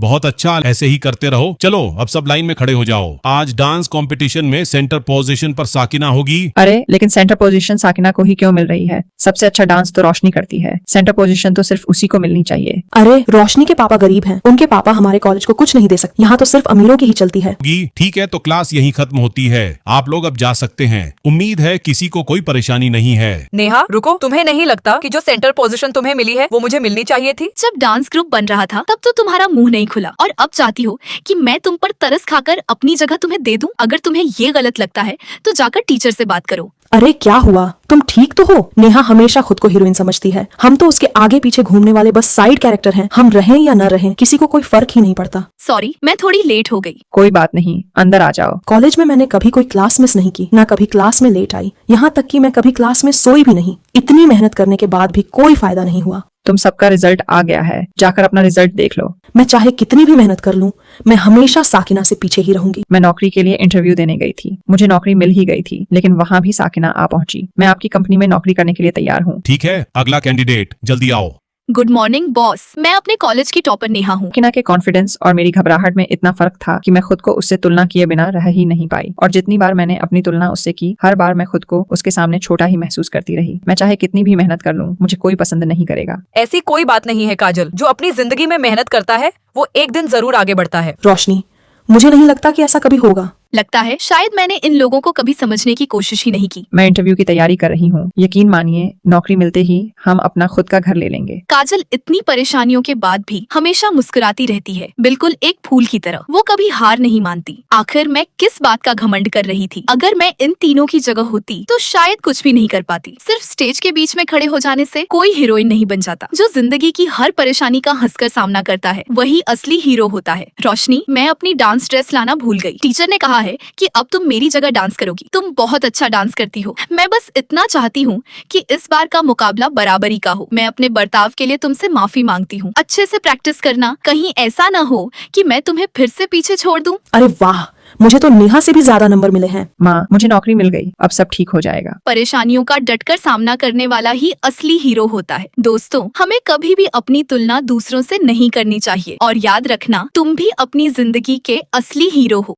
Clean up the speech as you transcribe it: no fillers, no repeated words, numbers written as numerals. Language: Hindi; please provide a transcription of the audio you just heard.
बहुत अच्छा, ऐसे ही करते रहो। चलो अब सब लाइन में खड़े हो जाओ। आज डांस कंपटीशन में सेंटर पोजीशन पर साकिना होगी। अरे लेकिन सेंटर पोजीशन साकिना को ही क्यों मिल रही है? सबसे अच्छा डांस तो रोशनी करती है। सेंटर पोजीशन तो सिर्फ उसी को मिलनी चाहिए। अरे रोशनी के पापा गरीब हैं, उनके पापा हमारे कॉलेज को कुछ नहीं दे सकते। यहाँ तो सिर्फ अमीरों की ही चलती है। ठीक है, तो क्लास यहीं खत्म होती है। आप लोग अब जा सकते हैं। उम्मीद है किसी को कोई परेशानी नहीं है। नेहा रुको, तुम्हें नहीं लगता कि जो सेंटर पोजीशन तुम्हें मिली है वो मुझे मिलनी चाहिए थी? जब डांस ग्रुप बन रहा था तब तो तुम्हारा मुंह नहीं खुला, और अब चाहती हो कि मैं तुम पर तरस खाकर अपनी जगह तुम्हें दे दूं? अगर तुम्हें ये गलत लगता है तो जाकर टीचर से बात करो। अरे क्या हुआ, तुम ठीक तो हो? नेहा हमेशा खुद को हीरोइन समझती है। हम तो उसके आगे पीछे घूमने वाले बस साइड कैरेक्टर हैं। हम रहें या न रहें किसी को कोई फर्क ही नहीं पड़ता। सॉरी, मैं थोड़ी लेट हो गई। कोई बात नहीं, अंदर आ जाओ। कॉलेज में मैंने कभी कोई क्लास मिस नहीं की, ना कभी क्लास में लेट आई। यहाँ तक कि मैं कभी क्लास में सोई भी नहीं। इतनी मेहनत करने के बाद भी कोई फायदा नहीं हुआ। तुम सबका रिजल्ट आ गया है, जाकर अपना रिजल्ट देख लो। मैं चाहे कितनी भी मेहनत कर लूं, मैं हमेशा साकिना से पीछे ही रहूंगी। मैं नौकरी के लिए इंटरव्यू देने गई थी, मुझे नौकरी मिल ही गई थी, लेकिन वहाँ भी साकिना आ पहुंची। मैं आपकी कंपनी में नौकरी करने के लिए तैयार हूँ। ठीक है, अगला कैंडिडेट जल्दी आओ। गुड मॉर्निंग बॉस, मैं अपने कॉलेज की टॉपर नेहा हूँ। साकिना के कॉन्फिडेंस और मेरी घबराहट में इतना फर्क था कि मैं खुद को उससे तुलना किए बिना रह ही नहीं पाई। और जितनी बार मैंने अपनी तुलना उससे की, हर बार मैं खुद को उसके सामने छोटा ही महसूस करती रही। मैं चाहे कितनी भी मेहनत कर लूं, मुझे कोई पसंद नहीं करेगा। ऐसी कोई बात नहीं है काजल, जो अपनी जिंदगी में मेहनत करता है वो एक दिन जरूर आगे बढ़ता है। रोशनी, मुझे नहीं लगता कि ऐसा कभी होगा। लगता है शायद मैंने इन लोगों को कभी समझने की कोशिश ही नहीं की। मैं इंटरव्यू की तैयारी कर रही हूँ। यकीन मानिए, नौकरी मिलते ही हम अपना खुद का घर ले लेंगे। काजल इतनी परेशानियों के बाद भी हमेशा मुस्कुराती रहती है, बिल्कुल एक फूल की तरह। वो कभी हार नहीं मानती। आखिर मैं किस बात का घमंड कर रही थी? अगर मैं इन तीनों की जगह होती तो शायद कुछ भी नहीं कर पाती। सिर्फ स्टेज के बीच में खड़े हो जाने से कोई हीरोइन नहीं बन जाता। जो जिंदगी की हर परेशानी का हंसकर सामना करता है वही असली हीरो होता है। रोशनी, मैं अपनी डांस ड्रेस लाना भूल गई। टीचर ने कहा है कि अब तुम मेरी जगह डांस करोगी। तुम बहुत अच्छा डांस करती हो। मैं बस इतना चाहती हूँ कि इस बार का मुकाबला बराबरी का हो। मैं अपने बर्ताव के लिए तुमसे माफी मांगती हूँ। अच्छे से प्रैक्टिस करना, कहीं ऐसा ना हो कि मैं तुम्हें फिर से पीछे छोड़ दूं। अरे वाह, मुझे तो नेहा से भी ज्यादा नंबर मिले हैं। माँ, मुझे नौकरी मिल गई, अब सब ठीक हो जाएगा। परेशानियों का डटकर सामना करने वाला ही असली हीरो होता है। दोस्तों, हमें कभी भी अपनी तुलना दूसरों से नहीं करनी चाहिए। और याद रखना, तुम भी अपनी जिंदगी के असली हीरो हो।